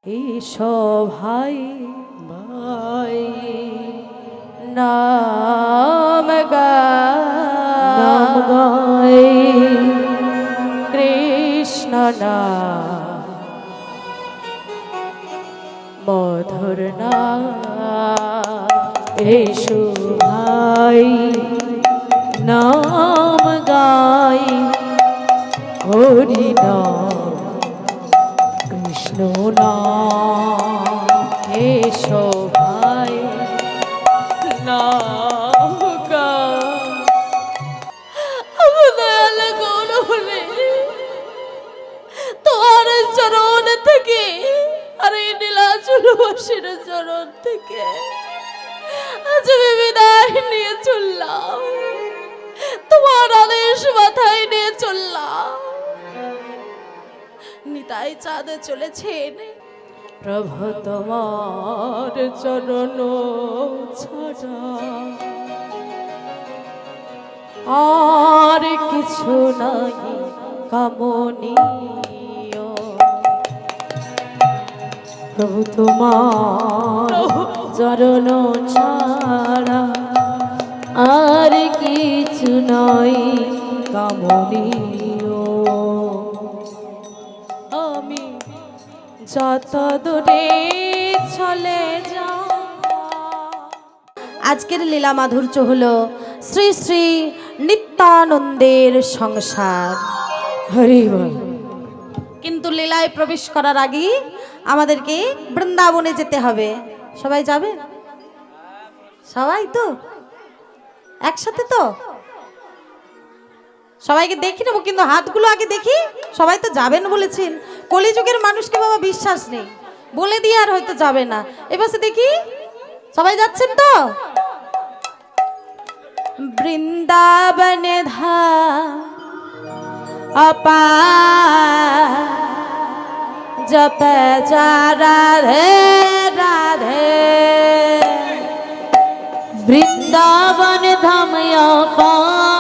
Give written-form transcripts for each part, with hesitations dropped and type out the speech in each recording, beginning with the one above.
এসো ভাই ভাই নাম গাই কৃষ্ণ নাম মধুর নাম। এসো ভাই নাম গাই হরি নাম কৃষ্ণ নাম। এসো ভাই নাম গাই। দয়াল গৌরহরে তোমার চরণ থেকে আর এই নীলাচলবাসীর চরণ থেকে আজ আমি বিদায় নিয়ে চললাম, তোমার আদেশ মাথায় নিয়ে চললাম। নিতাই চাঁদে চলেছেন, প্রভু তোমার চরণ ছাড়া আর কিছু নাই কামনীয়। প্রভু তোমার চরণ ছাড়া আর কিছু নাই কামনীয়। আমি যত দূরে চলে যাও। আজকের লীলা মাধুর্য হলো শ্রী শ্রী নিত্যানন্দের সংসার। হরি বল। কিন্তু লীলায় প্রবেশ করার আগে আমাদেরকে বৃন্দাবনে যেতে হবে। সবাই যাবে? সবাই তো একসাথে তো সবাইকে দেখি নেবো, কিন্তু হাতগুলো আগে দেখি। সবাই তো যাবেন বলেছেন। কলিযুগের মানুষকে বাবা বিশ্বাস নেই, বলে দিয়ে আর হয়তো যাবে না। এবার দেখি সবাই যাচ্ছেন তো। বৃন্দাবন ধাম অপার জপ যা রাধে রাধে। বৃন্দাবন ধাম অপার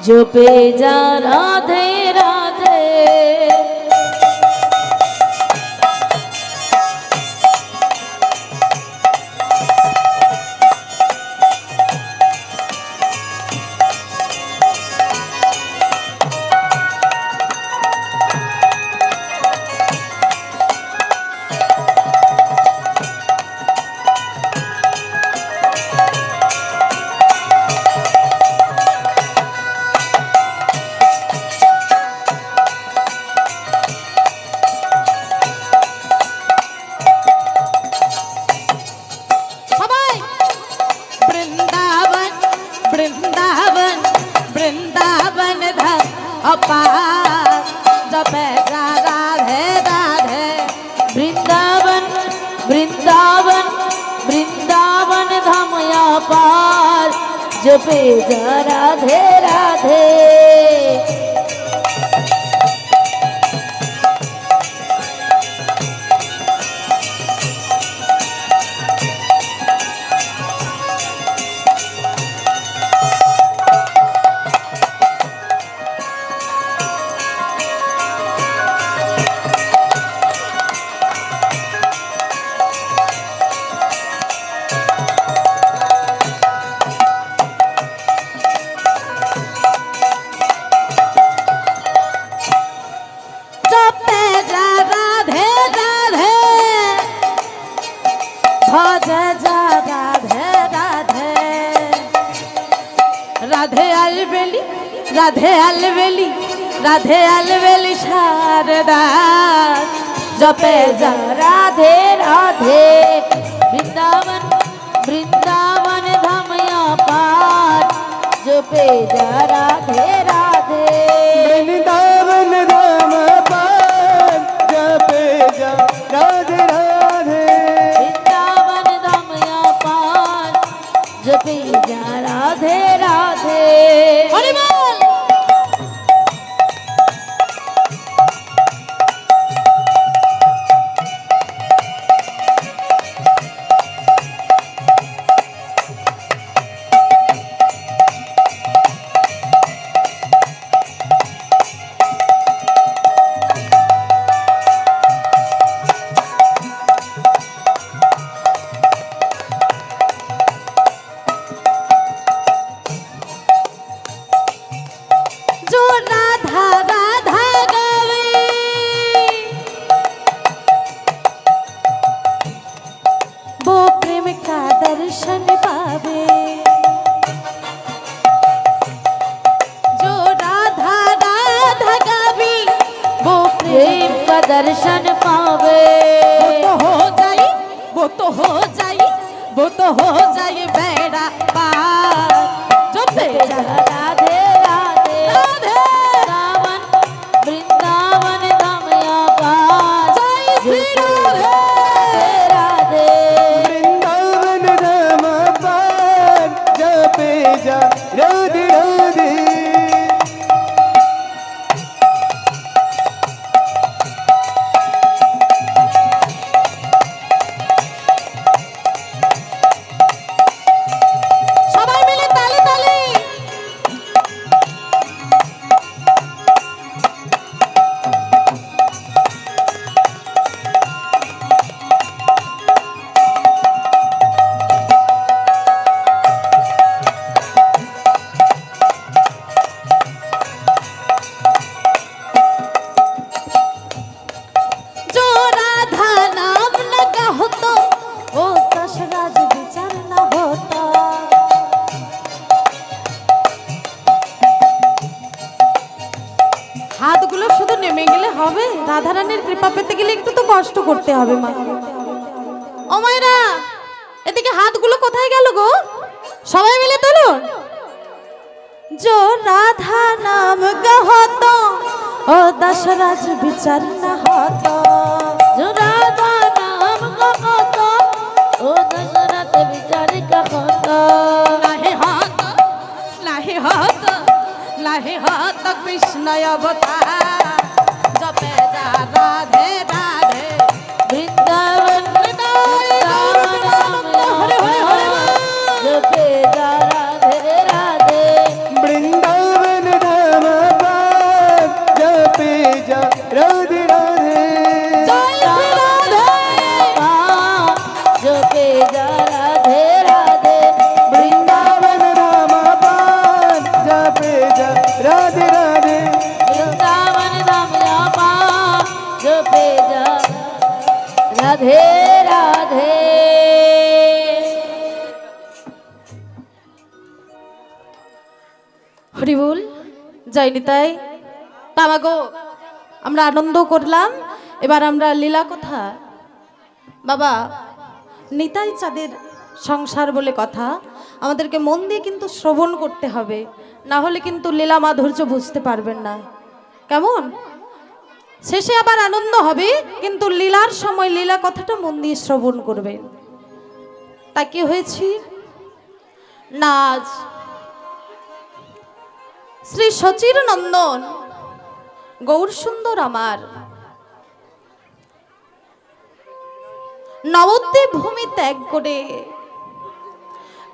জপে যা রাধে রাধে। বৃন্দাবন বৃন্দাবন ধাম অপার জপে যা রাধে রাধে। বৃন্দাবন বৃন্দাবন বৃন্দাবন ধাম অপার জপে যা রাধে রাধে। রাধে আলবেলি রাধে আলবেলি রাধে আলবেলি শারদা জপে যা রাধে রাধে। বৃন্দাবন বৃন্দাবন ধাম অপার জপে যা রাধে রাধে। বৃন্দাবন ধাম অপার জপে যা রাধে রাধে। বৃন্দাবন ধাম অপার জপে যা রাধে রাধে। হরি বল। दर्शन पावे। जो राधा राधा गावी वो प्रेम का दर्शन पावे। वो तो हो जाए वो तो हो जाए बेड़ा पार। जो बेड़ा राधे राधे राधे वृंदावन वृंदावन धाम आकाश। जय श्री राधे राधे। वृंदावन धाम पार जपे जा राधे राधे। সবাই মিলে তালি তালি। जो राधा नाम लगा होता वो दशराज विचार न होता। হাতগুলো শুধু নেমে গেলে হবে? রাধারানীর কৃপা পেতে গেলে একটু তো কষ্ট করতে হবে মা। ও মায়েরা, এদিকে হাতগুলো কোথায় গেল গো? সবাই মিলে তুলুন। जो राधा नाम गहतो ओ दशरथ विचार न होतो। जो राधा नाम गहतो ओ दशरथ विचार का होतो। लाहे हाथ कृष्ण अवतार। जपे जा राधे राधे वृंदावन वृंदावन हरे हरे हरे जपे जा राधे राधे। वृंदावन धाम पार जपे जा राधे राधे। जपे जा राधे राधे। वृंदावन धाम पार जपे जा राधे राधे। वृंदावन धाम जापा जपे जा राधे राधे। হরি বল, জয় নিতাই। বাবা গো, আমরা আনন্দ করলাম, এবার আমরা লীলা কথা। বাবা, নিতাই চাঁদের সংসার বলে কথা, আমাদেরকে মন দিয়ে কিন্তু শ্রবণ করতে হবে, না হলে কিন্তু লীলা মাধুর্য বুঝতে পারবেন না। কেমন? শেষে আবার আনন্দ হবে, কিন্তু লীলার সময় লীলা কথাটা মন দিয়ে শ্রবণ করবেন। তা কি হয়েছি? নাচ শ্রী সচির নন্দন গৌর সুন্দর আমার নবদ্বীপ ভূমি ত্যাগ করে,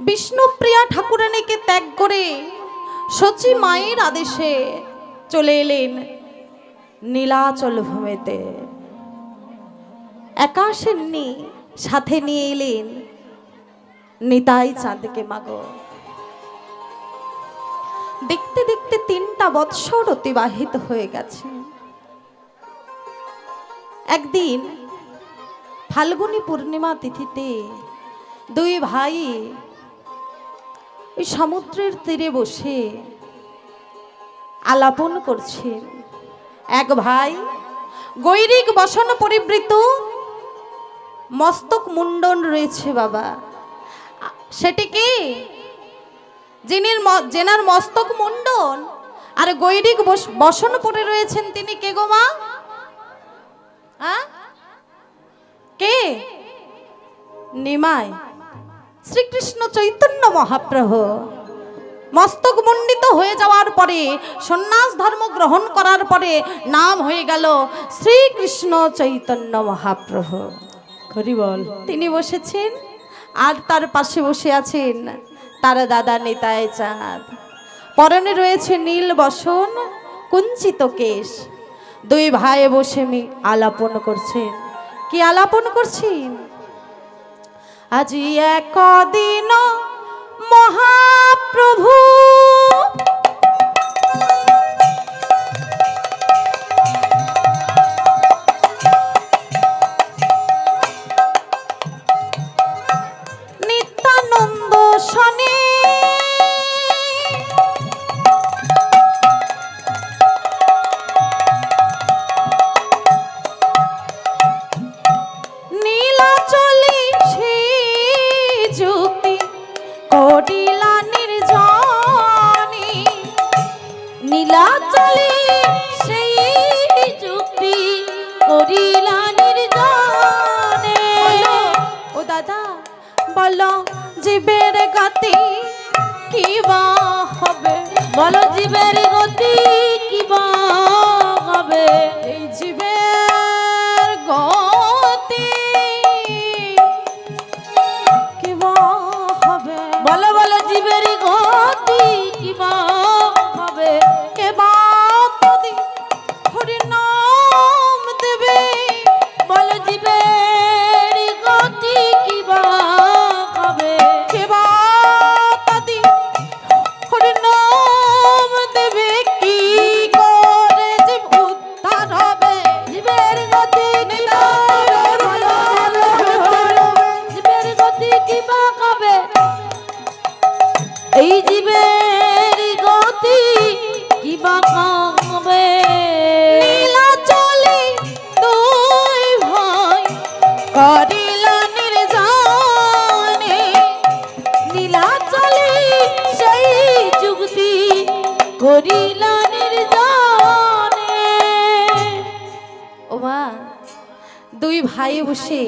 বিষ্ণুপ্রিয়া ঠাকুরানীকে ত্যাগ করে সচি মায়ের আদেশে চলে এলেন নীলাচল ভূমিতে। একা আসেননি, সাথে নিয়ে এলেন নিতাই চাঁদকে। মাগো, দেখতে দেখতে 3টা বৎসর অতিবাহিত হয়ে গেছে। একদিন ফাল্গুনী পূর্ণিমা তিথিতে দুই ভাই ওই সমুদ্রের তীরে বসে আলাপন করছেন। এক ভাই গৈরিক বসন পরিবৃত, মস্তক মুন্ডন রয়েছে বাবা। সেটিকে যেনার মস্তক মুন্ডন আর গৈরিক বসন পরে রয়েছেন তিনি কে গো মা? কে? নিমাই শ্রীকৃষ্ণ চৈতন্য মহাপ্রভু। মস্তক মুন্ডিত হয়ে যাওয়ার পরে, সন্ন্যাস ধর্ম গ্রহণ করার পরে নাম হয়ে গেল শ্রীকৃষ্ণ চৈতন্য মহাপ্রভু। হরি বল। তিনি বসেছেন আর তার পাশে বসে আছেন তার দাদা নিতাই চাঁদ। পরনে রয়েছে নীল বসন, কুঞ্চিত কেশ। দুই ভাই বসে আলাপন করছেন। কি আলাপন করছেন? আজি একদিন মহাপ্রভু নিত্যানন্দ বলো জীবের গতি কি বা হবে, বলো জীবের গতি কি বা হবে, এই জীবের গতি কি বা হবে, বলো বলো জীবের গতি কি বা হবে, কে বা তদি হরি নাম দেবে, বলো জীবের গতি কি বা হবে, কে বা তদি হরি নাম দেবে, কি করে জীব উদ্ধার হবে, জীবের গতি কি বা হবে, জীবের গতি কি বা হবে, এই জীবের গতি কি বা হবে, নীলাচলে দুই ভাই করিল নির্জনে, নীলাচলে সেই যুক্তি করিল নির্জনে। ও মা, দুই ভাই বসে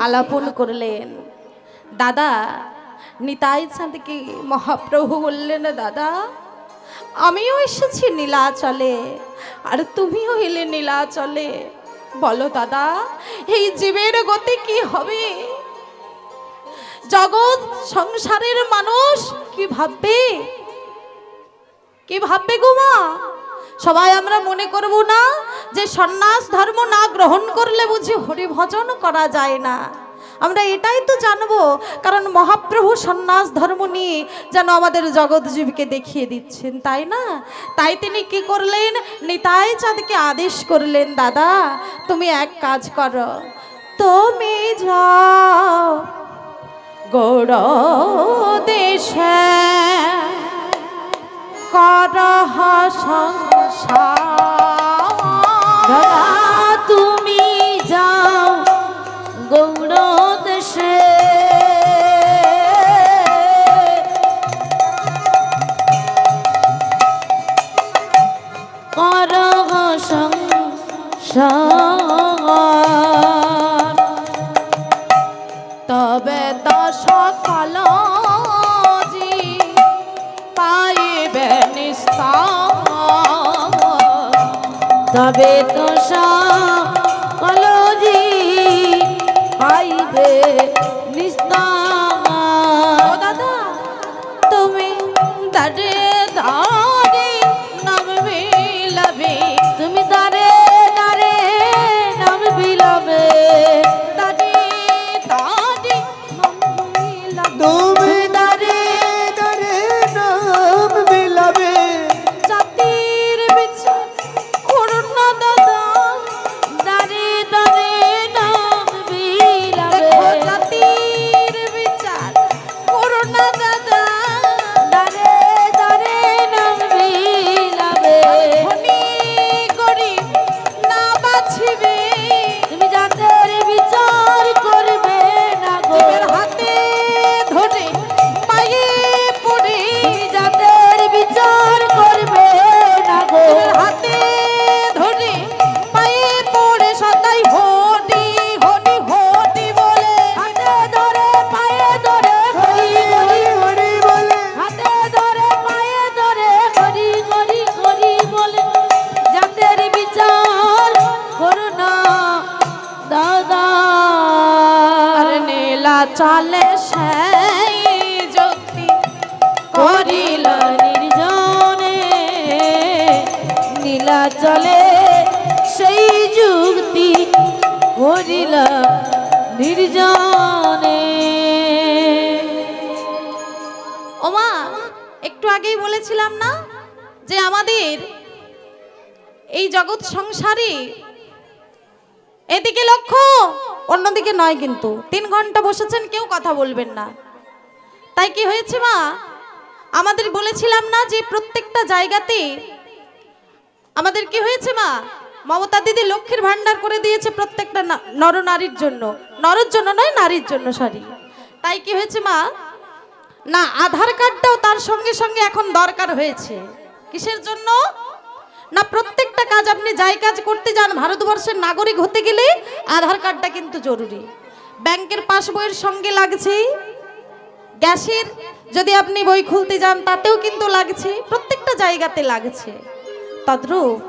আলাপন করলেন। দাদা, নিতাই চাঁদকে মহাপ্রভু বললেন, দাদা আমিও এসেছি নীলাচলে আর তুমিও এলে নীলাচলে, বলো দাদা এই জীবের গতি কি হবে, জগৎ সংসারের মানুষ কি ভাববে, কি ভাববে গো মা? সবাই আমরা মনে করব না যে সন্ন্যাস ধর্ম না গ্রহণ করলে বুঝি হরি ভজন করা যায় না। আমরা এটাই তো জানবো, কারণ মহাপ্রভু সন্ন্যাস ধর্ম নিয়ে যেন আমাদের জগৎজীবকে দেখিয়ে দিচ্ছেন, তাই না? তাই তিনি কি করলেন, নিতাই চাঁদকে আদেশ করলেন, দাদা তুমি এক কাজ করো, তুমি যাও গৌড় দেশে করহ সংসার, দাদা তুমি যাও গৌড় দেশে, করহ সংসার, তবে তো সকল পাইবে নিস্তার, তবে তো সকল পাইবে নিস্তার। ও দাদা তুমি দাঁড়ে দাঁড়ে নাম বিলাবে, তুমি দাঁড়ে দাঁড়ে নাম বিলাবে, দাঁড়ে দাঁড়ে নাম বিলাবে, তুমি দাঁড়িয়ে দাঁড়িয়ে নাম বিলাবে, জাতির বিচার করো না দাদা, দাঁড়ে দাঁড়ে নাম বিলাবে, দেখো জাতির বিচার করো না দাদা, দাঁড়ে দাঁড়ে নাম বিলাবে, ধনী গরিব না বাছিবে, তুমি জাতের বিচার করবে না গো, জীবের হাতে ধরে পায়ে পড়ে, তুমি জাতের বিচার করবে না গো, জীবের হাতে ধরে পায়ে পড়ে সদাই হরি হরি হরি বলে, হাতে ধরে পায়ে ধরে হরি হরি, হরি বলে, হাতে ধরে পায়ে ধরে হরি হরি হরি বলে, জাতের বিচার করো না দাদা, আর নীলা চলে সেই যুক্তি করিল নির্জনে, নীলাচলে সেই যুক্তি করিল নির্জনে। ওমা, একটু আগেই বলেছিলাম না যে আমাদের এই জগৎ সংসারে এদিকে লক্ষ্য অন্যদিকে নয়, কিন্তু 3 ঘন্টা বসেছেন কেউ কথা বলবেন না। তাই কি হয়েছে মা, আমাদের বলেছিলাম না যে প্রত্যেকটা জায়গাতে আমাদের কি হয়েছে মা, মমতা দিদি লক্ষ্মীর ভান্ডার করে দিয়েছে প্রত্যেকটা নরনারীর জন্য, নরের জন্য নয় নারীর জন্য, সরি। তাই কি হয়েছে মা, না আধার কার্ডটাও তার সঙ্গে সঙ্গে এখন দরকার হয়েছে। কিসের জন্য না, প্রত্যেকটা কাজ আপনি যাই কাজ করতে যান ভারতবর্ষের নাগরিক হতে গেলে আধার কার্ডটা কিন্তু জরুরি। ব্যাংকের পাসবইয়ের সঙ্গে লাগছেই, গ্যাসের যদি আপনি বই খুলতে যান তাতেও কিন্তু লাগছে, প্রত্যেকটা জায়গাতে লাগছে। তদ্রূপ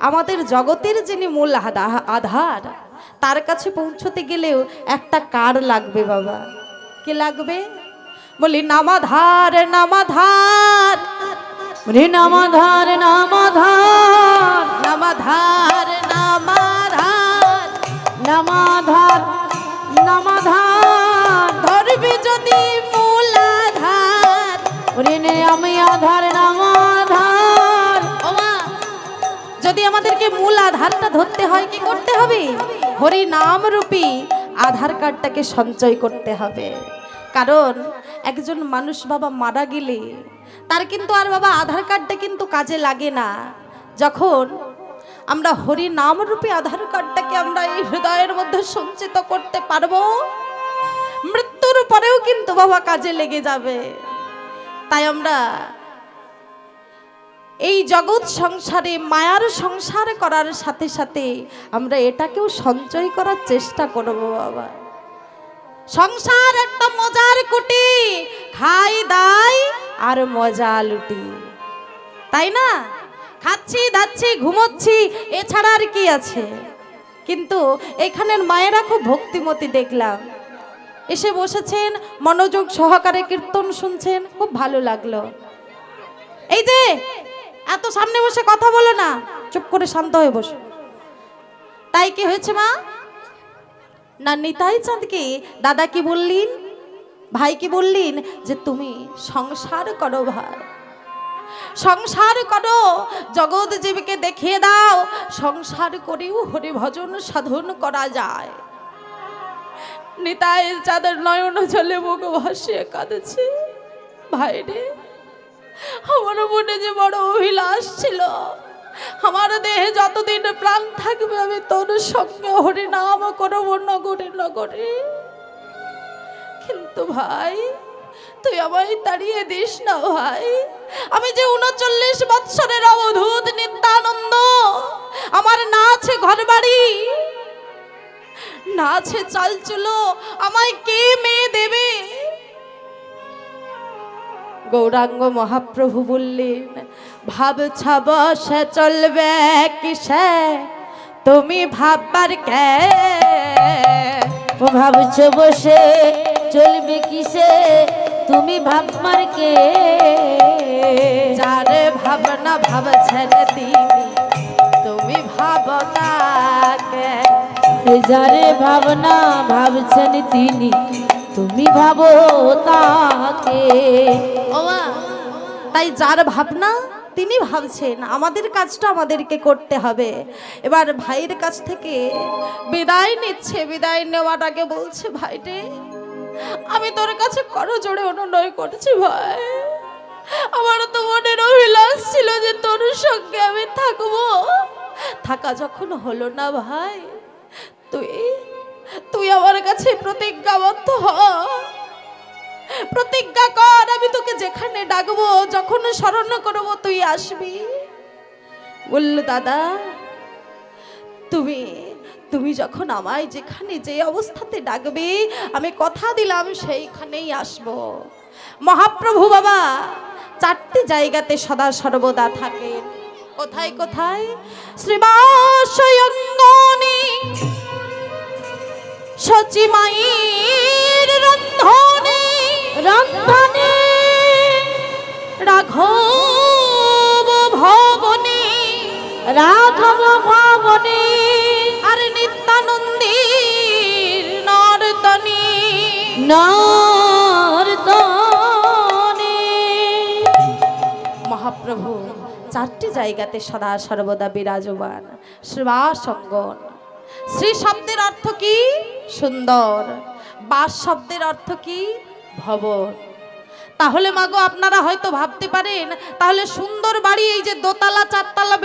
আমাদের জগতের যিনি মূল আধার, তার কাছে পৌঁছতে গেলেও একটা কার লাগবে বাবা। কি লাগবে? বলি নামাধার নামাধার, রে নামাধার নামাধার নামাধার নামাধার, নামাধার নামাধার ধরবি যদি মূল আধার। ওরে নে আমি আধার নামাধার। ওমা, যদি আমাদেরকে মূল আধারটা ধরতে হয় কি করতে হবে? হরি নাম রূপী আধার কার্ডটাকে সঞ্চয় করতে হবে। কারণ একজন মানুষ বাবা মারা গেলে তার কিন্তু আর বাবা আধার কার্ডটা কিন্তু কাজে লাগে না। যখন আমরা হরি নাম রূপী আধার কার্ডটাকে আমরা এই হৃদয়ের মধ্যে সঞ্চিত করতে পারবো, মৃত্যুর পরেও কিন্তু বাবা কাজে লেগে যাবে। তাই আমরা এই জগৎ সংসারে মায়ার সংসার করার সাথে সাথে আমরা এটাকেও সঞ্চয় করার চেষ্টা করব বাবা। সংসার একটা মজার কুটি, খাই দাই আর মজা লুটি, তাই না? খাচ্ছি দাচ্ছি ঘুমোচ্ছি, এছাড়া আর কি আছে? কিন্তু এখানের মায়েরা খুব ভক্তিমতী দেখলাম, এসে বসেছেন মনোযোগ সহকারে কীর্তন শুনছেন, খুব ভালো লাগলো। এই যে এত সামনে বসে কথা বলো না, চুপ করে শান্ত হয়ে বসো। তাই কি হয়েছে মা? না নিতাই চাঁদকে দাদা কি বললেন, ভাই কি বললেন যে তুমি সংসার করো ভাই, সংসার করো, জগৎ জীবকে দেখিয়ে দাও সংসার করেও হরি ভজন সাধন করা যায়। নিতাই চাঁদের নয়ন জলে মুখ ভাসিয়ে কাঁদছে। ভাই রে, আমার মনে যে বড় অভিলাষ ছিল, আমার দেহে যতদিন প্রাণ থাকবে আমি তোর সঙ্গে হরি নাম করব নগরে নগরে। কিন্তু ভাই তুই আমায় তাড়িয়ে দিস না ভাই। আমি যে 39 বৎসরের অবধূত নিত্যানন্দ, আমার না আছে ঘর বাড়ি, না আছে চাল চুলো, আমায় কে মেয়ে দেবে? গৌরাঙ্গ মহাপ্রভু বললেন, ভাবছা বসে চলবে কিসে, তুমি ভাববার কে? ও ভাবছ বসে চলবে কিসে, তুমি ভাববার কে? যারে ভাবনা ভাবছেন তিনি, তুমি ভাবো তাকে। যারে ভাবনা ভাবছেন তিনি, তুমি ভাবো তাকে। ওমা, তাই যার ভাবনা তিনি ভাবছেন, আমাদের কাজটা আমাদেরকে করতে হবে। এবার ভাইয়ের কাছ থেকে বিদায় নিচ্ছে, বিদায় নেওয়ার আগে বলছে, ভাই রে আমি তোর কাছে করজোড়ে অনুনয় করছি ভাই, আমার তো মনের অভিলাষ ছিল যে তোর সঙ্গে আমি থাকবো, থাকা যখন হলো না ভাই, তুই তুই আমার কাছে প্রতিজ্ঞাবদ্ধ হ, প্রতিজ্ঞা কর, আমি তোকে যেখানে ডাকবো যখন স্মরণ করবো তুই আসবি। বলল দাদা তুমি তুমি যখন আমায় যেখানে যে অবস্থাতে ডাকবে আমি কথা দিলাম সেইখানেই আসবো। মহাপ্রভু বাবা 4টি জায়গাতে সদা সর্বদা থাকেন। কোথায় কোথায়? শ্রীবাসয়ঙ্গনে, সচিমায়ের রন্ধনে, রন্ধনে, রাঘব ভবনে, রাঘব ভবনে, আর নিত্যানন্দীর নর্তনী, নর্তনে। মহাপ্রভু 4টি জায়গাতে সদা সর্বদা বিরাজমান। শ্রীবাসঙ্গন, শ্রী শব্দের অর্থ কি? সুন্দর। বাস শব্দের অর্থ কি? ভবন। তাহলে মাগো আপনারা হয়তো ভাবতে পারেন, তাহলে সুন্দর বাড়ি এই যে দোতলা 4তলা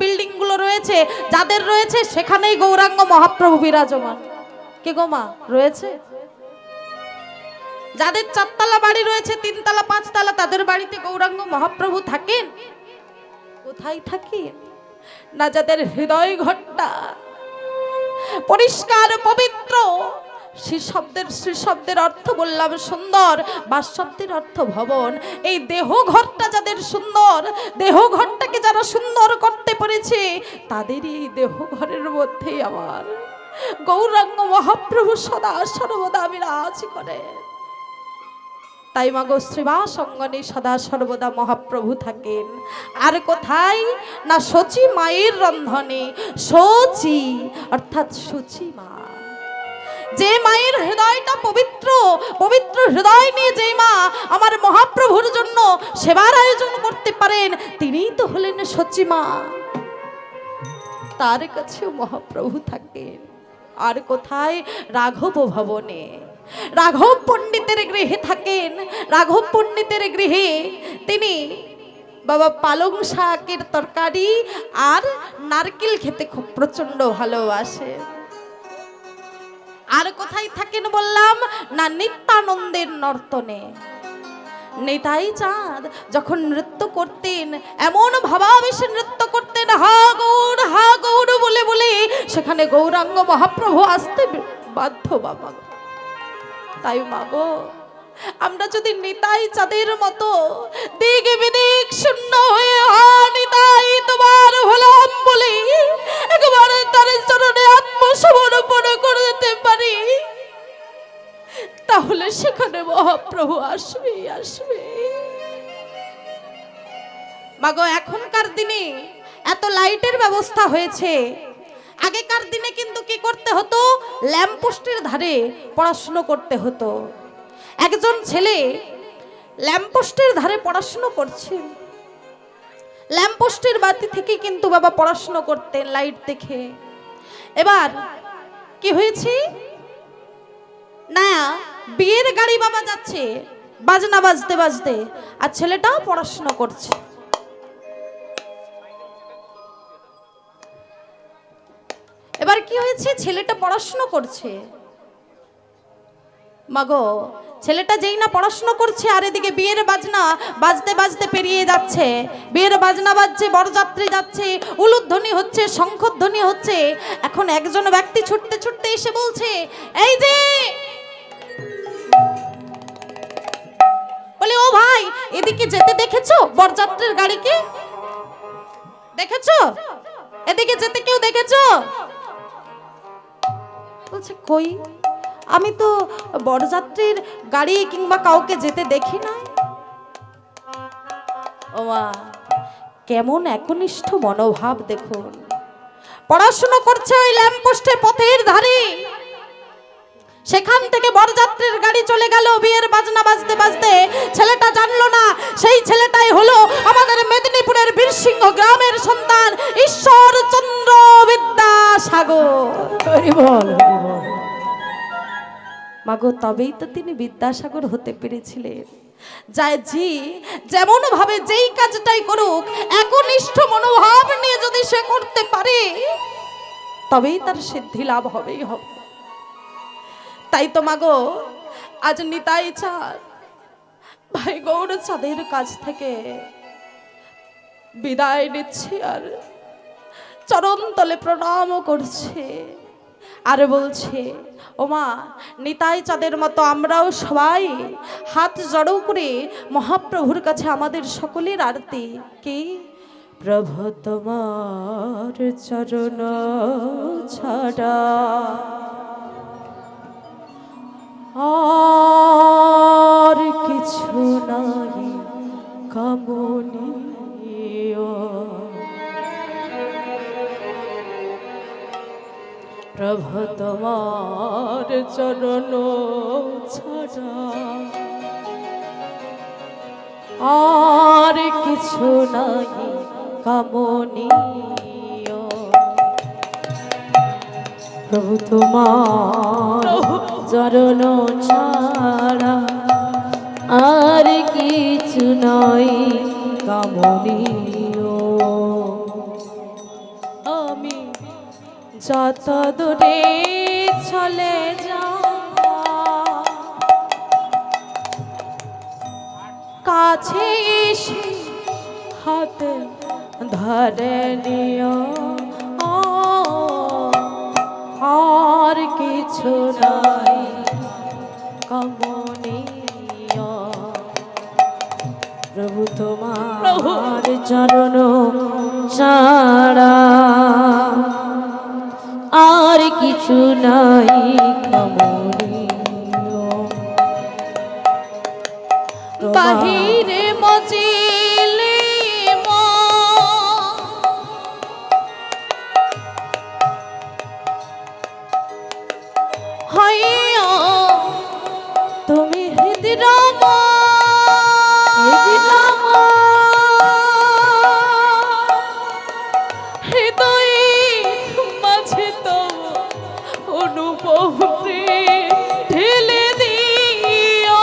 বিল্ডিং গুলো রয়েছে, যাদের রয়েছে সেখানেই গৌরাঙ্গ মহাপ্রভু বিরাজমান। কে গো মা রয়েছে? যাদের 4তলা বাড়ি রয়েছে, 3তলা 5তলা, তাদের বাড়িতে গৌরাঙ্গ মহাপ্রভু থাকেন? কোথায় থাকেন? না যাদের হৃদয় ঘরটা পরিষ্কার পবিত্র, শ্রী শব্দের অর্থ বললাম সুন্দর, বাস শব্দের অর্থ ভবন। এই দেহ ঘরটা যাদের সুন্দর, দেহ ঘরটাকে যারা সুন্দর করতে পেরেছে, তাদেরই এই দেহ ঘরের মধ্যেই আমার গৌরাঙ্গ মহাপ্রভু সদা সর্বদা বিরাজ করে। তাই মাগো শ্রীবাস অঙ্গনে সদা সর্বদা মহাপ্রভু থাকেন। আর কোথায় না সচি মায়ের রন্ধনে, সচি অর্থাৎ সচি মা, যে মায়ের হৃদয়টা পবিত্র, পবিত্র হৃদয় নিয়ে যে মা আমার মহাপ্রভুর জন্য সেবার আয়োজন করতে পারেন, তিনিই তো হলেন সচি মা। তার কাছেও মহাপ্রভু থাকেন। আর কোথায়? রাঘব ভবনে, রাঘব পণ্ডিতের গৃহে থাকেন। রাঘব পণ্ডিতের গৃহে তিনি বাবা পালং শাকের তরকারি আর নারকেল খেতে খুব প্রচন্ড ভালোবাসে। আর কোথায় থাকেন বললাম না? নিত্যানন্দের নর্তনে। নিতাই চাঁদ যখন নৃত্য করতেন, এমন ভাবাবেশে নৃত্য করতেন, হা গৌর বলে বলে সেখানে গৌরাঙ্গ মহাপ্রভু আসতে বাধ্য বাবা। তাই মাগো, আমরা যদি নিতাই চাঁদের মতো দিক বিদিক শূন্য হয়ে নিতাই তোমার হলাম বলে একবার তার চরণে আত্মসমর্পণ করে দিতে পারি, তাহলে সেখানে মহাপ্রভু আসবে আসবে। মাগো, এখনকার দিনে এত লাইটের ব্যবস্থা হয়েছে, আগেকার দিনে কিন্তু কি করতে হতো? ল্যাম্পপোস্টের ধারে পড়াশুনো করতে হতো। একজন ছেলে ল্যাম্পপোস্টের ধারে পড়াশুনো করছেন, ল্যাম্পপোস্টের বাতি থেকে কিন্তু বাবা পড়াশুনো করতেন লাইট দেখে। এবার কি হয়েছে না, বিয়ের গাড়ি বাবা যাচ্ছে বাজনা বাজতে বাজতে, আর ছেলেটাও পড়াশুনো করছে। এবার কি হয়েছে? ছেলেটা পড়াশুনো করছে। মাগো, ছেলেটা যেই না পড়াশুনো করছে, আর এদিকে বিয়ের বাজনা বাজতে বাজতে পেরিয়ে যাচ্ছে। বিয়ের বাজনা বাজছে, বরযাত্রী যাচ্ছে, উলুধ্বনি হচ্ছে, শঙ্খধ্বনি হচ্ছে। এখন একজন ব্যক্তি ছুটতে ছুটতে এসে বলছে, এই যে, বলে ও ভাই, এদিকে যেতে দেখেছো? বরযাত্রীর গাড়িকে দেখেছো? এদিকে যেতে কেউ দেখেছো? বলছে কই, আমি তো বরযাত্রীর গাড়ি কিংবা কাউকে যেতে দেখি না। ও মা, কেমন একনিষ্ঠ মনোভাব দেখুন। পড়াশোনা করছে ওই ল্যাম্পপোস্টে পথের ধারে, সেখান থেকে বরযাত্রীর গাড়ি চলে গেল বিয়ের বাজনা বাজতে বাজতে। ছেলেটা জানলো না সেই ছেলেটাই হলো আমাদের মেদিনীপুরের বীরসিংহ গ্রামের সন্তান ঈশ্বরচন্দ্র বিদ্যাসাগর। মাগো, তবেই তো তিনি বিদ্যাসাগর হতে পেরেছিলেন। জি যেমন ভাবে যেই কাজটাই করুক, একনিষ্ঠ মনোভাব নিয়ে যদি সে করতে পারে, তবেই তার সিদ্ধি লাভ হবেই হবে। তাই তো মাগো, আজ নিতাই চাঁদ ভাই গৌর চাঁদের কাছ থেকে বিদায় নিচ্ছে, আর চরণ তলে প্রণাম করছে, আর বলছে, ও মা, নিতাই চাঁদের মতো আমরাও সবাই হাত জড়ো করে মহাপ্রভুর কাছে আমাদের সকলের আরতি। কি প্রভু তোমার চরণ ছাড়া আর কিছু নাই কামনীয়, প্রভু তোমার চরণ ছাড়া আর কিছু নাই কামনীয়, প্রভু তোমার চরণ ছাড়া আর কিছু নয় কামনীয়। আমি যত দূরে চলে যাও, কাছে এসে হাতে ধরে নিও, আর কিছু নাই কমনীয় প্রভু তোমার চরণ ছাড়া আর কিছু নাই কমনীয়। বাহিরে মজিলে হইয়া তুমি হৃদয়ম হৃদয় মাঝে তো অনুভব ঢেলে দিও।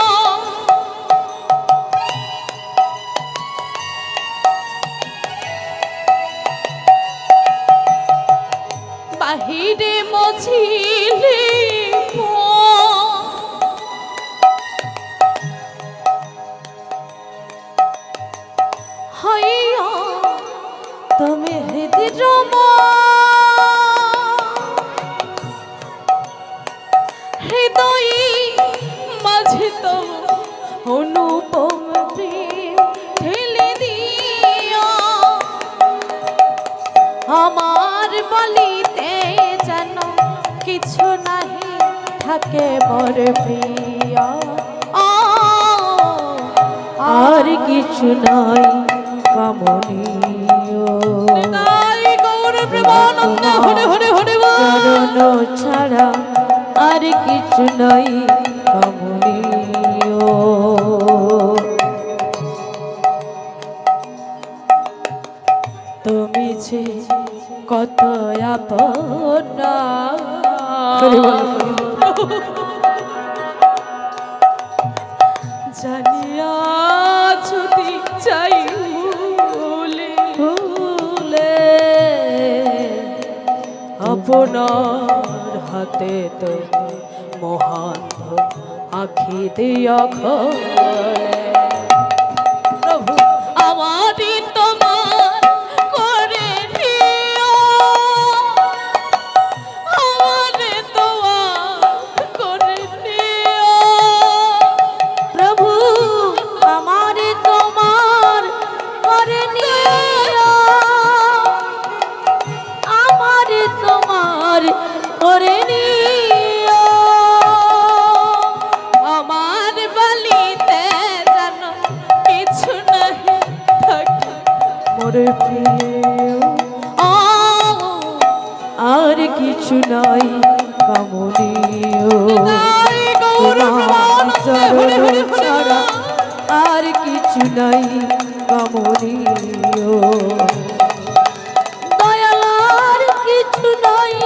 বাহিরে মজিলে হইয়া তুমি হৃদয়ম হৃদয় মাঝে তো অনুপম প্রেম ঢেলে দিও। আমার বলিতে যেন কিছু নাহি থাকে বড় প্রিয়। আর কিছু নাই কমনীয়। চরণ ছাড়া আর কিছু নাই কমনীয়। তুমি যে কত আপনা জানিয়া যদি চাই ভুলে আপনার হাতে তো মহান আখি দিয়া খোলে। প্রভু আমারই তোমার করে দিও, আমারে তোমার করে দিও। প্রভু আমার তোমার করে নিও, আমার তোমার করে নিও। আমার বলিতে যেন কিছু নাহি থাকে মোর প্রিয়। আর কিছু নাই কমনীয়। চরণ ছাড়া আর কিছু নাই কমনীয়। দয়ালার কিছু নাই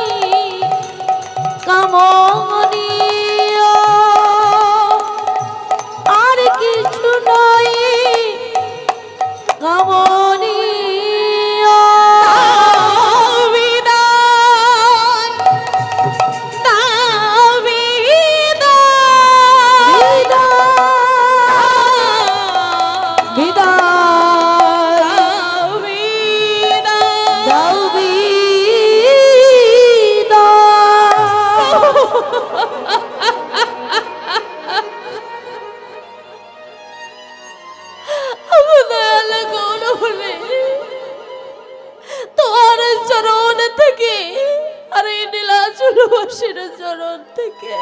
কমনীয়। আর কিছু নাই কমনীয়। তোমার চরণ থেকে আর এই নীলাচলবাসীর চরণ থেকে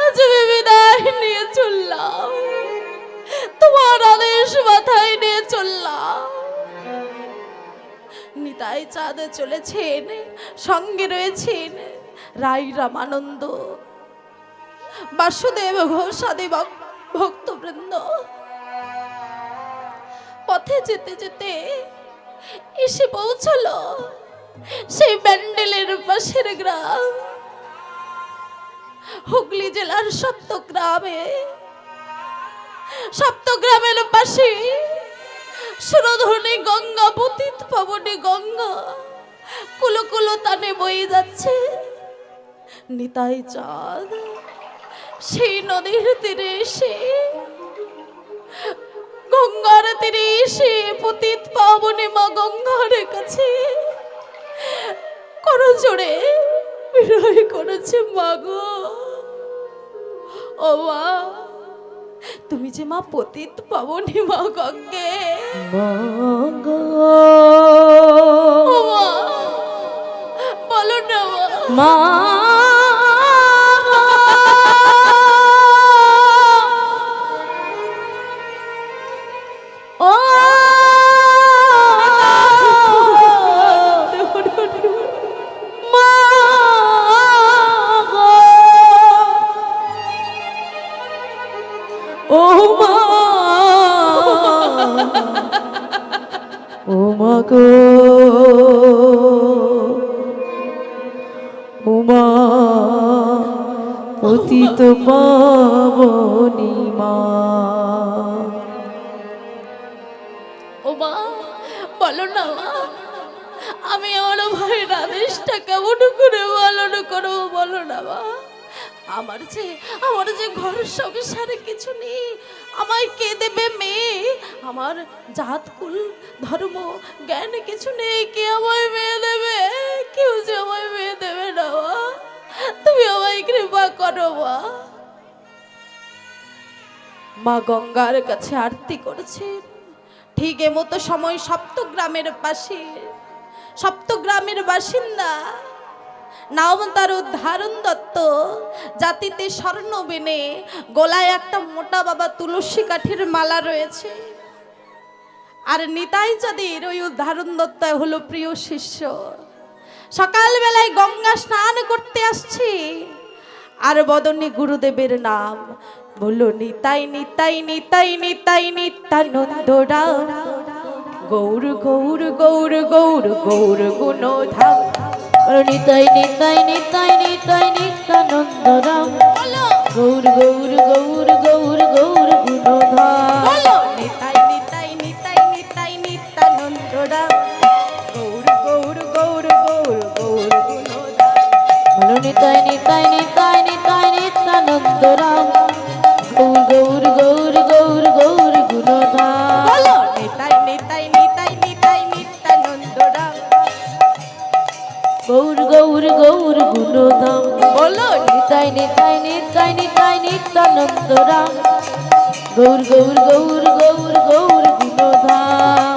আজ আমি বিদায় নিয়ে চললাম, তোমার আদেশ মাথায় নিয়ে চললাম। নিতাই চাঁদে চলেছেন, সঙ্গে রয়েছেন রাই রামানন্দ, বাসুদেব ঘোষাদি ভক্তবৃন্দ। পথে যেতে যেতে এসে পৌঁছলো সেই ব্যান্ডেলের পাশের গ্রাম, হুগলি জেলার সপ্তগ্রামের পাশে সুরধনী গঙ্গা, পতিত পাবনী গঙ্গা কুলো কুলো তানে বয়ে যাচ্ছে। নিতাই চাঁদ সেই নদীর তীরে এসে, গঙ্গার তীরে এসে পতিত পাবনী মা গঙ্গার কাছে করজোড়ে বিনয় করেছে, মাগো ও মা, তুমি যে মা পতিত পাবনি মা গঙ্গে। মাগো ও মা, বলো না মা ও মা গো ও মা ও মা গো ও মা পতিত পাবনি মা। ও মা, বলো না মা, আমি আমার ভাইয়ের আদেশটা কেমন করে পালন করবো বলো না মা। আমার যে ঘর সংসারে কিছু নেই, আমায় কে দেবে মেয়ে? আমার জাত কুল ধর্ম জ্ঞান কিছু নেই, কে আমায় মেয়ে দেবে? কেউ যে আমায় মেয়ে দেবে না মা, তুমি আমায় কৃপা করো মা। মা গঙ্গার কাছে আরতি করেছেন, ঠিক এমতো সময় সপ্তগ্রামের বাসিন্দা, নাম তার উদ্ধারণ দত্ত, জাতিতে স্বর্ণ বেনে, গলায় একটা মোটা বাবা তুলসী কাঠির মালা রয়েছে। আর নিতাই চাঁদের ওই উদ্ধারণ দত্ত হলো প্রিয় শিষ্য। সকালবেলায় গঙ্গা স্নান করতে আসছে, আর বদনে গুরুদেবের নাম বলল নিতাই নিতাই নিতাই নিতাই নিত্যানন্দ রাম, গৌর গৌর গৌর গৌর গৌর গুণধাম। নিতাই নিতাই নিতাই নিতাই নিত্যানন্দ রাম, গৌর গৌর গৌর গৌর গৌর গুণধাম। নিতাই নিতাই নিতাই নিতাই নিত্যানন্দ রাম, গৌর গৌর গৌর গৌর গৌর গুণধাম। বলো নিতাই নিতাই নিতাই নিতাই নিত্যানন্দ রাম, গৌর গৌর গৌর গৌর গৌর গুণধাম। নিতাই নিতাই নিতাই নিতাই নিত্যানন্দ রাম, গৌর গৌর গৌর গুণধাম। বলো নিতাই নিতাই নিতাই নিতাই নিত্যানন্দ রাম, গৌর গৌর গৌর গৌর গৌর গুণধাম।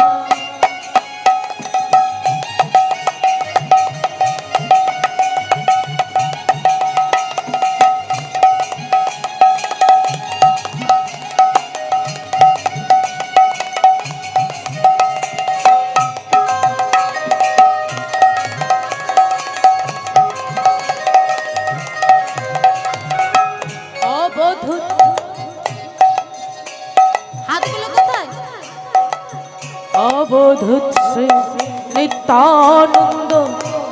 অবধূত, হাতগুলো কোথায়? অবধূত শ্রী নিত্যানন্দ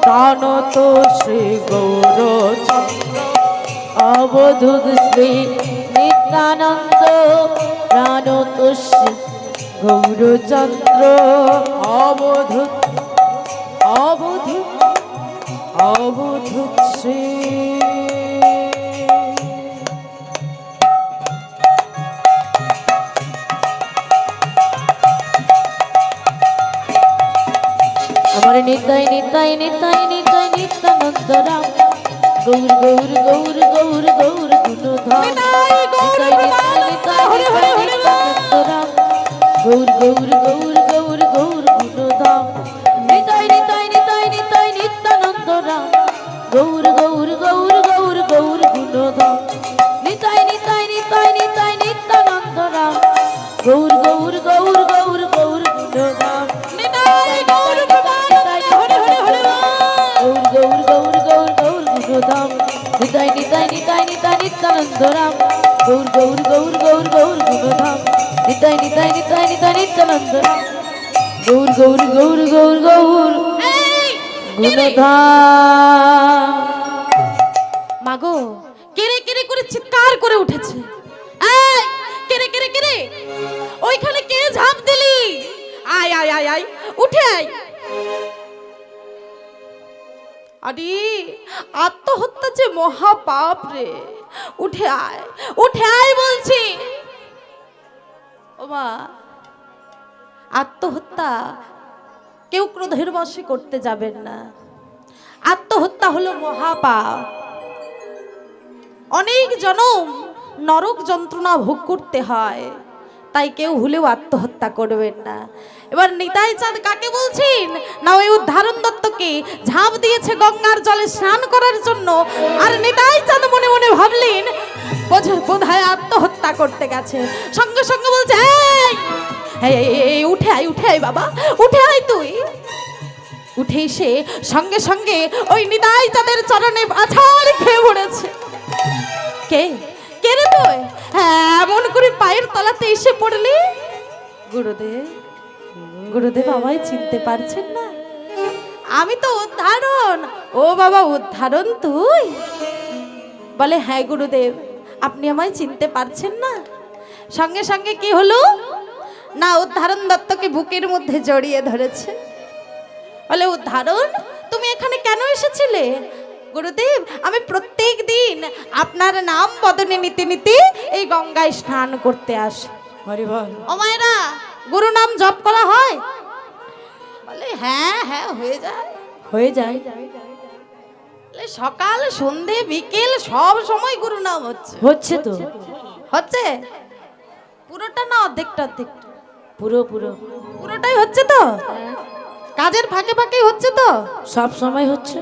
প্রাণত শ্রী গৌরচন্দ্র, অবধূত শ্রী নিত্যানন্দ প্রাণত শ্রী গৌরচন্দ্র, অবধূত অবধূত অবধূত শ্রী। আমার নিতাই নিতাই নিতাই নিতাই নিত্যানন্দ রাম, গৌর গৌর গৌর গৌর গৌর গুণধাম। নিতাই নিতাই নিতাই নিতাই নিত্যানন্দ রাম, গৌর গৌর গৌর গৌর গৌর গুণধাম। নিতাই নিতাই নিতাই নিতাই নিত্যানন্দ রাম, গৌর গৌর গৌর গৌর গৌর গুণধাম। নিতাই নিতাই নিতাই নিতাই নিত্যানন্দ রাম, গৌর গৌর গৌর গৌর গৌর গুণধাম। নিতাই গৌর গৌর গৌর গৌর গৌর গুণধাম। নিতাই নিতাই নিতাই নিতাই নিত্যানন্দ রাম, গৌর গৌর গৌর গৌর গৌর গুণধাম। নিতাই নিতাই নিতাই নিতাই নিত্যানন্দ রাম, গৌর গৌর গৌর গৌর গৌর গুণধাম। মাগো, কেড়ে কেড়ে করে চিৎকার করে উঠেছে। এই কেড়ে কেড়ে কেড়ে, ওইখানে কে ঝাঁপ দিলি? আয় আয় আয় আয়, উঠে আয়। আরে আত্মহত্যা যে মহা পাপ রে, উঠে আয় বলছি। ও মা, আত্মহত্যা কেউ ক্রোধের বশে করতে যাবেন না। আত্মহত্যা হলো মহাপাপ। অনেক জনম নরক যন্ত্রণা ভোগ করতে হয়, তাই কেউ ভুলেও আত্মহত্যা করবেন না। এবার নিতাই চাঁদ কাকে বলছেন না, ওই উদ্ধারণ দত্তকে ঝাঁপ দিয়েছে গঙ্গার জলে স্নান করার জন্য। আর নিতাই চাঁদ মনে মনে ভাবলেন বোধহয় আত্মহত্যা করতে গেছে। সঙ্গে সঙ্গে বলছে, এই উঠে আয়, উঠে আয় বাবা, উঠে আয় তুই। উঠে এসে সঙ্গে সঙ্গে ওই নিতাই চাঁদের চরণে আছাড় খেয়ে পড়েছে। কে কে রে তুই? এমন করে পায়ের তলাতে এসে পড়লি? গুরুদেব, গুরুদেব আমায় চিনতে পারছেন না? আমি তো উদ্ধারণ। ও বাবা, উদ্ধারণ তুই? বলে হ্যাঁ গুরুদেব, আপনি আমায় চিনতে পারছেন না? সঙ্গে সঙ্গে কি হলো না, উদ্ধারণ দত্তকে বুকের মধ্যে জড়িয়ে ধরেছে। বলে উদ্ধারণ, তুমি এখানে কেন এসেছিলে? গুরুদেব, আমি প্রত্যেক দিন আপনার নাম বদনে নিতে নিতে এই গঙ্গায় স্নান করতে আসি। হরি বল। ও মায়েরা, গুরু নাম জপ করা হয়? বলে হ্যাঁ হ্যাঁ হয়ে যায়, হয়ে যায়। বলে সকাল সন্ধে বিকেল সব সময় গুরু নাম হচ্ছে। হচ্ছে তো, হচ্ছে পুরোটা না অর্ধেকটা? অর্ধেকটা? পুরো পুরো পুরোটাই হচ্ছে তো? কাজের ফাঁকে ফাঁকে হচ্ছে তো? সব সময় হচ্ছে।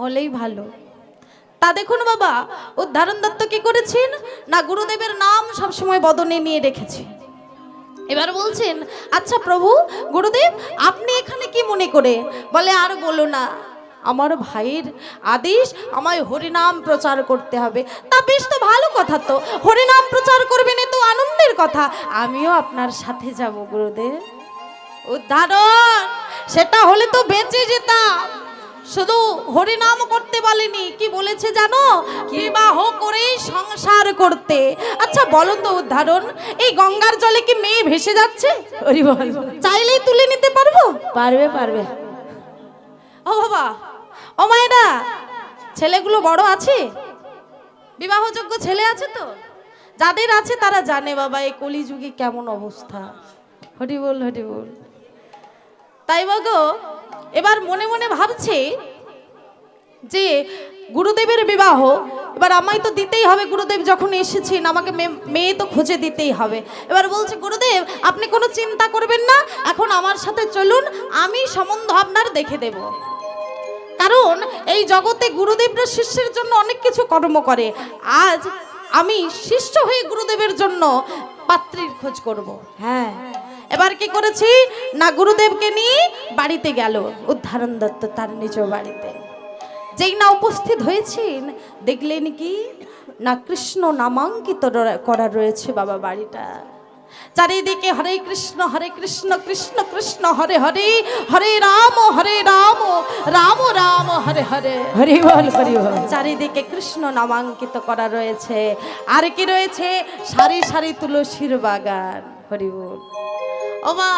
হলেই ভালো। তা দেখুন বাবা, উদ্ধারণ দত্ত কি করেছেন না, গুরুদেবের নাম সবসময় বদনে নিয়ে রেখেছে। এবার বলছেন, আচ্ছা প্রভু গুরুদেব, আপনি এখানে কি মনে করে? বলে আর বলো না, আমার ভাইয়ের আদেশ আমায় হরিনাম প্রচার করতে হবে। তা বেশ, তো ভালো কথা, তো হরিনাম প্রচার করবেন, এ তো আনন্দের কথা। আমিও আপনার সাথে যাব গুরুদেব। উদ্ধারণ, সেটা হলে তো বেঁচে যেতাম। শুধু হরিনাম করতে বলেনি, কি বলেছে জানো? বিবাহ করেই সংসার করতে। আচ্ছা বলো তো উদ্ধারণ, এই গঙ্গার জলে কি মেয়ে ভেসে যাচ্ছে? হরি বল। চাইলেই তুলে নিতে পারবো? পারবে পারবে। ও বাবা, ও মায়েরা, ছেলেগুলো বড় আছে? বিবাহযোগ্য ছেলে আছে তো? যাদের আছে তারা জানে বাবা এই কলিযুগে কেমন অবস্থা। হরি বল, হরি বল। তাই বাগো, এবার মনে মনে ভাবছে যে গুরুদেবের বিবাহ এবার আমায় তো দিতেই হবে। গুরুদেব যখন এসেছেন, আমাকে মেয়ে তো খুঁজে দিতেই হবে। এবার বলছে, গুরুদেব আপনি কোনো চিন্তা করবেন না, এখন আমার সাথে চলুন, আমি সম্বন্ধ আপনার দেখে দেব। কারণ এই জগতে গুরুদেবরা শিষ্যের জন্য অনেক কিছু কর্ম করে। আজ আমি শিষ্য হয়ে গুরুদেবের জন্য পাত্রীর খোঁজ করব। হ্যাঁ, এবার কি করেছি না, গুরুদেবকে নিয়ে বাড়িতে গেল উদ্ধারণ দত্ত তার নিজ বাড়িতে। যেই না উপস্থিত হয়েছেন, দেখলেন কি না, কৃষ্ণ নামাঙ্কিত করা রয়েছে বাবা বাড়িটা। চারিদিকে হরে কৃষ্ণ কৃষ্ণ কৃষ্ণ হরে হরে, হরে রাম রাম রাম হরে হরে। হরি বল, হরি বল। চারিদিকে কৃষ্ণ নামাঙ্কিত করা রয়েছে। আর কি রয়েছে? সারি সারি তুলসীর বাগান। হরি বল। ও মা,